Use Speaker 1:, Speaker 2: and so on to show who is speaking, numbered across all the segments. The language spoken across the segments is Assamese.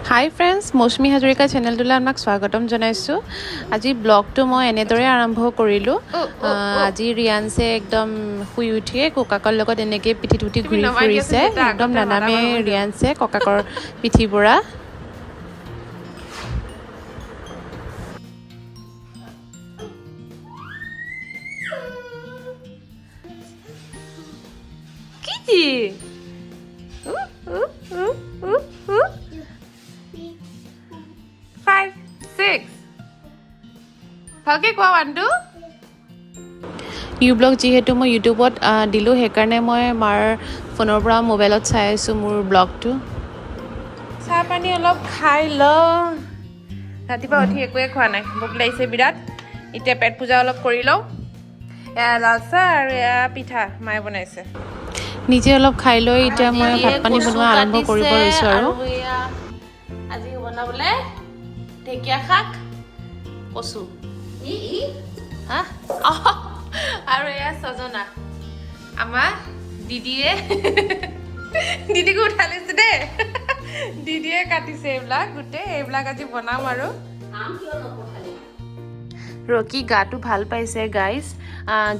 Speaker 1: Hi friends, Mousumi Hazarika channel to learn swagatam janaisu. Aji blog to mo enedore arambho korilu. Aji Rianse ekdom hui uthie kokakor logot eneke pithi tuti ঘুৰি ফুৰিছে একদম নানামে Rianse kokakor pithi pura Kitty 5, 6 ভালকে কোৱা ওয়ানটো নিউ ব্লগ যেহেতু মই ইউটিউবত দিলো হেকাৰণে মই মাৰ ফোনৰ পৰা মোবাইলত চাই আছো মোৰ ব্লগটো চাহ পানী অলপ খাই ল ৰাতিপুৱা উঠি একোৱে খোৱা নাই ভোক লাগিছে বিৰাট এতিয়া পেট পূজা অলপ কৰি লও এয়া লালচা আৰু এয়া পিঠা মায়ে বনাইছে নিজে অলপ খাই লৈ এতিয়া মই ভাত পানী বনোৱা আৰম্ভ কৰিব লৈছো আৰু আজি বনাবলে ঢেকিয়া শাক কচু হা আৰু এয়া সজনা আমাৰ দিদিকে উঠালিছে দে দিদিয়ে কাটিছে এইবিলাক গুটে এইবিলাক আজি বনাম আৰু ৰকি গাটো ভাল পাইছে গাইস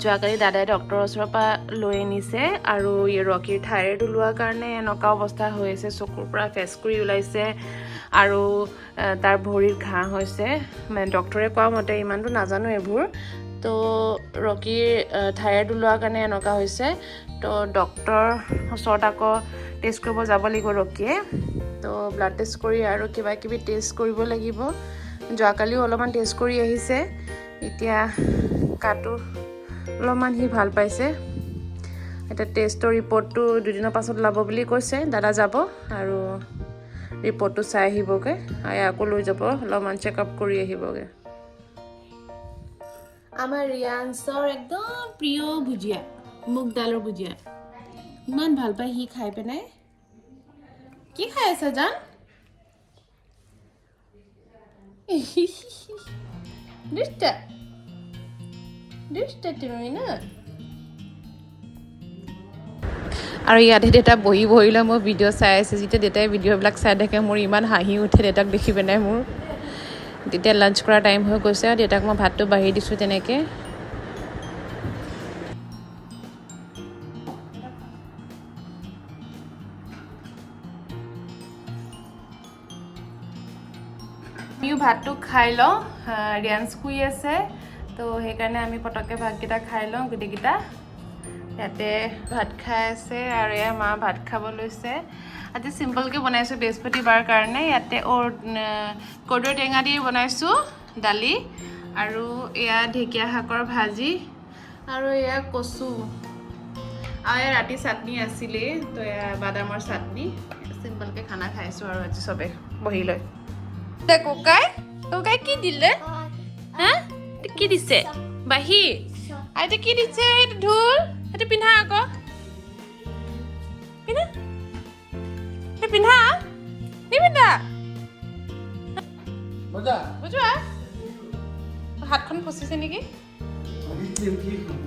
Speaker 1: যোৱাকালি দাদাই ডক্টৰৰ ওচৰৰ পৰা লৈ আনিছে আৰু ৰকিৰ থাইৰয়ড ওলোৱাৰ কাৰণে এনেকা অৱস্থা হৈ আছে চকুৰ পৰা ফেচকুৰি ওলাইছে আৰু তাৰ ভৰিৰ ঘাঁ হৈছে মানে ডক্টৰে কোৱা মতে ইমানটো নাজানো এইবোৰ তো ৰকিৰ থাইৰয়ড ওলোৱাৰ কাৰণে এনেকা হৈছে তো ডক্টৰ ওচৰত আকৌ টেষ্ট কৰিব যাব লাগিব ৰকিয়ে তো ব্লাড টেষ্ট কৰি আৰু কিবা কিবি টেষ্ট কৰিব লাগিব যোৱাকালিও অলপমান টেষ্ট কৰি আহিছে এতিয়া কাটো অলপমান হি ভাল পাইছে এটা টেষ্টৰ ৰিপৰ্টটো দুদিনৰ পাছত লাভ বুলি কৈছে দাদা যাব আৰু ৰিপৰ্টটো চাই আহিবগে আকৌ লৈ যাব অলপমান চেকআপ কৰি আহিবগে আমাৰ ৰিয়ান্সৰ একদম প্ৰিয় ভুজিয়া মুগ দালৰ ভুজিয়া ইমান ভাল পায় হি খাই পেনাই কি খাই আছে জান দুষ্টা তুমি না আৰু ইয়াতে দেউতা বহি লৈ মই ভিডিঅ' চাই আছে যেতিয়া দেউতাই ভিডিঅ'বিলাক চাই থাকে মোৰ ইমান হাঁহি উঠে দেউতাক দেখি পেনাই মোৰ তেতিয়া লাঞ্চ কৰা টাইম হৈ গৈছে আৰু দেউতাক মই ভাতটো বাঢ়ি দিছোঁ তেনেকৈ আমিও ভাতটো খাই লওঁ ৰিয়ান্স শুই আছে তো সেইকাৰণে আমি পটককৈ ভাতকেইটা খাই লওঁ গোটেইকেইটা ইয়াতে ভাত খাই আছে আৰু এয়া মা ভাত খাব লৈছে আজি চিম্পলকৈ বনাইছোঁ বৃহস্পতিবাৰ কাৰণে ইয়াতে কৰ্দৈ টেঙা দি বনাইছোঁ দালি আৰু এয়া ঢেকীয়া শাকৰ ভাজি আৰু এয়া কচু আৰু এয়া ৰাতি চাটনি আছিলেই তো এয়া বাদামৰ চাটনি চিম্পলকৈ খানা খাইছোঁ আৰু আজি চবে বহি লৈ ককাই কি দিলে হা কি দিছে বাহি আইতা কি দিছে এইটো ঢোল এইটো পিন্ধা আকৌ পিন্ধা এইটো পিন্ধা নিপিন্ধা বুজোৱা হাতখন ফচিছে নেকি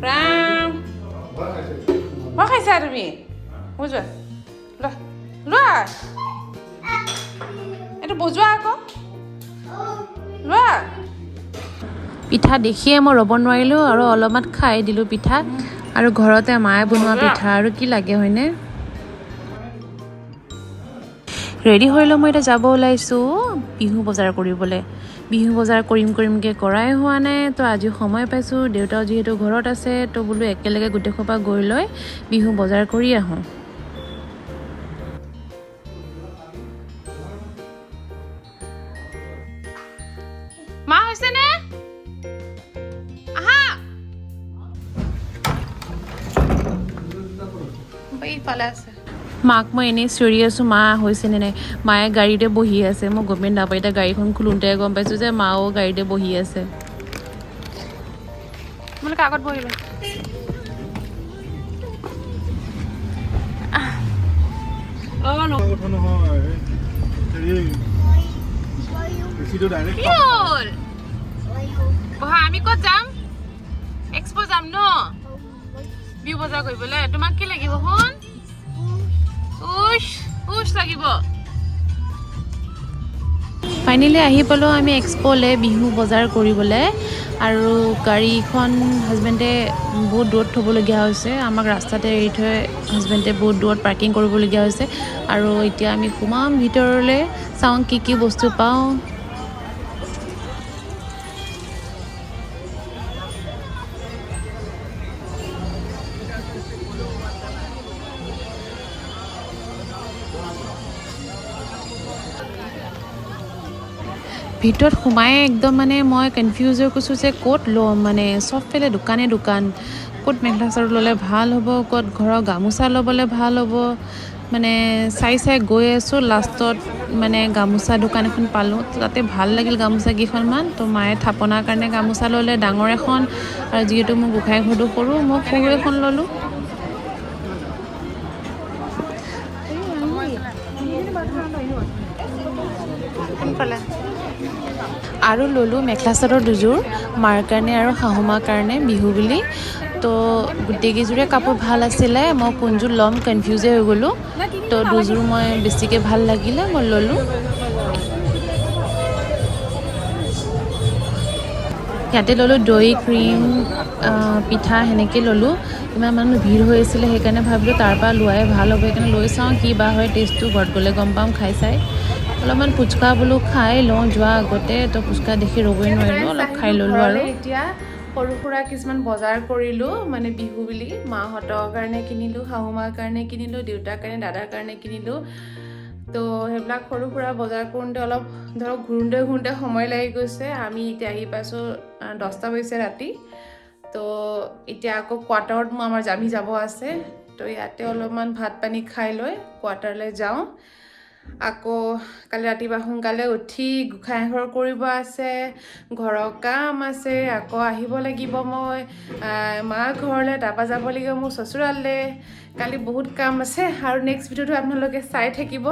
Speaker 1: ৰাম ভয় খাইছা তুমি বুজোৱা লোৱা এইটো বজোৱা আকৌ লোৱা পিঠা দেখিয়ে মই ৰ'ব নোৱাৰিলোঁ আৰু অলপমান খাই দিলোঁ পিঠা আৰু ঘৰতে মায়ে বনোৱা পিঠা আৰু কি লাগে হয়নে ৰেডি হৈ লৈ মই এতিয়া যাব ওলাইছোঁ বিহু বজাৰ কৰিবলৈ বিহু বজাৰ কৰিমকৈ কৰাই হোৱা নাই তো আজি সময় পাইছোঁ দেউতাও যিহেতু ঘৰত আছে তো বোলো একেলগে গোটেই সোপা গৈ লৈ বিহু বজাৰ কৰি আহোঁ মা হৈছে নে আহা এইফালে আছে মাক মই এনেই চিঞৰি আছোঁ মা হৈছে নে নাই মায়ে গাড়ীতে বহি আছে মই গমেই নাপাওঁ এতিয়া গাড়ীখন খোলোঁতে গম পাইছোঁ যে মাও গাড়ীতে বহি আছে তোমালোকে আগত বহিবা বহা আমি ক'ত যাম এক্সপো যাম ন বিহু বজাৰ কৰিবলৈ তোমাক কি লাগিব শুন উশ উশ লাগিব ফাইনেলি আহি পালো আমি এক্সপোলে বিহু বজাৰ কৰিবলৈ আৰু গাড়ীখন হাজবেণ্ডে বহুত দূৰত থ'বলগীয়া হৈছে আমাক ৰাস্তাতে এৰি থৈ হাজবেণ্ডে বহুত দূৰত পাৰ্কিং কৰিবলগীয়া হৈছে আৰু এতিয়া আমি সোমাম ভিতৰলৈ চাওঁ কি বস্তু পাওঁ ভিতৰত সোমাই একদম মানে মই কনফিউজ হৈ গৈছোঁ যে ক'ত ল'ম মানে চবফালে দোকান ক'ত মেখেলা চাদৰ ল'লে ভাল হ'ব ক'ত ঘৰৰ গামোচা ল'বলৈ ভাল হ'ব মানে চাই গৈ আছোঁ লাষ্টত মানে গামোচা দোকান এখন পালোঁ তাতে ভাল লাগিল গামোচা কেইখনমান তো মায়ে থাপনাৰ কাৰণে গামোচা ল'লে ডাঙৰ এখন আৰু যিহেতু মোৰ গোঁসাই ঘৰটো সৰু মই সৰু এখন ল'লোঁ আৰু ল'লোঁ মেখেলা চাদৰ দুযোৰ মাৰ কাৰণে আৰু শাহুমাৰ কাৰণে বিহু বুলি তো গোটেইকেইযোৰে কাপোৰ ভাল আছিলে মই কোনযোৰ ল'ম কনফিউজে হৈ গ'লোঁ তো দুযোৰ মই বেছিকৈ ভাল লাগিলে মই ল'লোঁ ইয়াতে ল'লোঁ দৈ ক্ৰীম পিঠা সেনেকৈ ল'লোঁ ইমান মানুহ ভিৰ হৈ আছিলে সেইকাৰণে ভাবিলোঁ তাৰ পৰা লোৱাই ভাল হ'ব সেইকাৰণে লৈ চাওঁ কি বা হয় টেষ্টটো ঘৰত গ'লে গম পাম খাই চাই অলপমান ফুচকা বোলো খাই লওঁ যোৱা আগতে তো ফুচকা দেখি ৰ'বই নোৱাৰিলোঁ অলপ খাই ল'লোঁ আৰু এতিয়া সৰু সুৰা কিছুমান বজাৰ কৰিলোঁ মানে বিহু বুলি মাহঁতৰ কাৰণে কিনিলোঁ শাহুমাৰ কাৰণে কিনিলোঁ দেউতাৰ কাৰণে দাদাৰ কাৰণে কিনিলোঁ তো সেইবিলাক সৰু সুৰা বজাৰ কৰোঁতে অলপ ধৰক ঘূৰোঁতে সময় লাগি গৈছে আমি এতিয়া আহি পাইছোঁ 10টা বাজিছে ৰাতি তো এতিয়া আকৌ কোৱাৰ্টাৰত আমাৰ আমি যাব আছে তো ইয়াতে অলপমান ভাত পানী খাই লৈ কোৱাৰ্টাৰলৈ যাওঁ আকৌ কালি ৰাতিপুৱা সোনকালে উঠি গোঁসাই ঘৰ কৰিব আছে ঘৰৰ কাম আছে আকৌ আহিব লাগিব মই মাৰ ঘৰলৈ তাৰপৰা যাব লাগিব মোৰ চচুৰাললৈ কালি বহুত কাম আছে আৰু নেক্সট ভিডিঅ'টো আপোনালোকে চাই থাকিব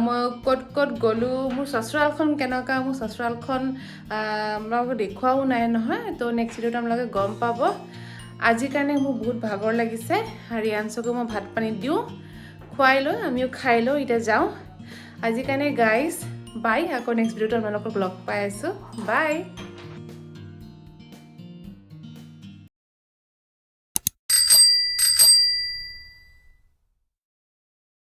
Speaker 1: মই ক'ত গ'লোঁ মোৰ চচুৰালখন কেনেকুৱা মোৰ চচুৰালখন আপোনালোকে দেখুৱাও নাই নহয় তো নেক্সট ভিডিঅ'টো আপোনালোকে গম পাব আজিৰ কাৰণে মোৰ বহুত ভাগৰ লাগিছে ৰিয়াঞ্চকো মই ভাত পানী দিওঁ খুৱাই লৈ আমিও খাই লওঁ এতিয়া যাওঁ আজিৰ কাৰণে গাইজ বাই আকৌ নেক্সট ভিডিঅ'টো আপোনালোকক লগ পাই আছোঁ বাই